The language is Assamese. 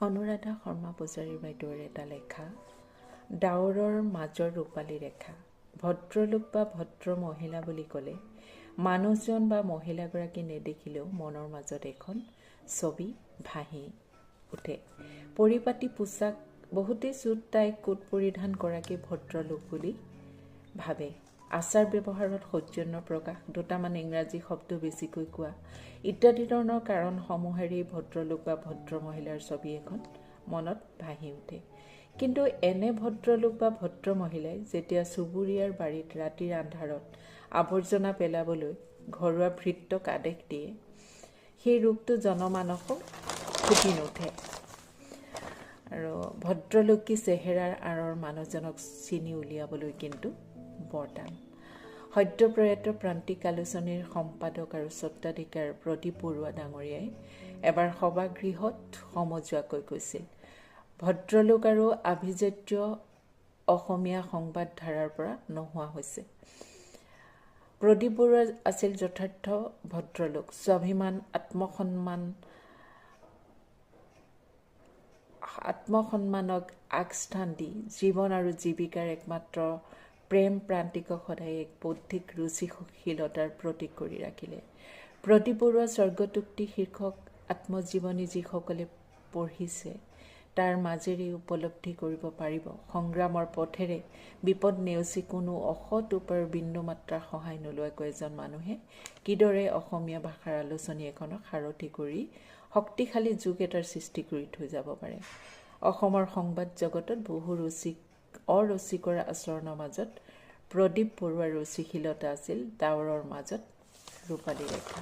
অনুৰাধা শৰ্মা পূজাৰীৰ বাইদেউৰ এটা লেখা, ডাৱৰৰ মাজৰ ৰূপালী ৰেখা। ভদ্ৰলোক বা ভদ্ৰ মহিলা বুলি ক'লে মানুহজন বা মহিলাগৰাকী নেদেখিলেও মনৰ মাজত এখন ছবি ভাহি উঠে। পৰিপাটি পোচাক, বহুতেই চুট টাই কোট পৰিধান কৰাকে ভদ্ৰলোক বুলি ভাবে। আচাৰ ব্যৱহাৰত সৌজন্যৰ প্ৰকাশ, দুটামান ইংৰাজী শব্দ বেছিকৈ কোৱা ইত্যাদি ধৰণৰ কাৰণসমূহেৰে ভদ্ৰলোক বা ভদ্ৰ মহিলাৰ ছবি এখন মনত ভাহি উঠে। কিন্তু এনে ভদ্ৰলোক বা ভদ্ৰ মহিলাই যেতিয়া চুবুৰীয়াৰ বাৰীত ৰাতিৰ আন্ধাৰত আৱৰ্জনা পেলাবলৈ ঘৰুৱা ভৃত্যক আদেশ দিয়ে, সেই ৰূপটো জনমানসক ফুটি নুঠে। আৰু ভদ্ৰলোকী চেহেৰাৰ আঁৰৰ মানুহজনক চিনি উলিয়াবলৈ কিন্তু বৰ টান। সদ্যপ্ৰয়াত প্ৰান্তিক আলোচনীৰ সম্পাদক আৰু স্বত্বাধিকাৰ প্ৰদীপ বৰুৱা ডাঙৰীয়াই এবাৰ সভাগৃহত সমজুৱাকৈ কৈছিল, ভদ্ৰলোক আৰু আভিজাত্য অসমীয়া সংবাদ ধাৰাৰ পৰা নোহোৱা হৈছে। প্ৰদীপ বৰুৱা আছিল যথাৰ্থ ভদ্ৰলোক। স্বাভিমান, আত্মসন্মানক আগস্থান দি জীৱন আৰু জীৱিকাৰ একমাত্ৰ প্ৰেম প্ৰান্তিকক সদায় এক বৌদ্ধিক ৰুচিশীলতাৰ প্ৰতীক কৰি ৰাখিলে। প্ৰদীপ বৰুৱা স্বৰ্গতোক্তি শীৰ্ষক আত্মজীৱনী যিসকলে পঢ়িছে তাৰ মাজেৰে উপলব্ধি কৰিব পাৰিব, সংগ্ৰামৰ পথেৰে বিপদ নেওচি কোনো অসৎ উপায়ৰ বিন্দুমাত্ৰাৰ সহায় নোলোৱাকৈ এজন মানুহে কিদৰে অসমীয়া ভাষাৰ আলোচনী এখনক সাৰথি কৰি শক্তিশালী যুগ এটাৰ সৃষ্টি কৰি থৈ যাব পাৰে। অসমৰ সংবাদ জগতত বহু অৰুচিকৰ আচৰণৰ মাজত প্ৰদীপ বৰুৱাৰ ৰুচিশীলতা আছিল ডাৱৰৰ মাজত ৰূপালী ৰেখা।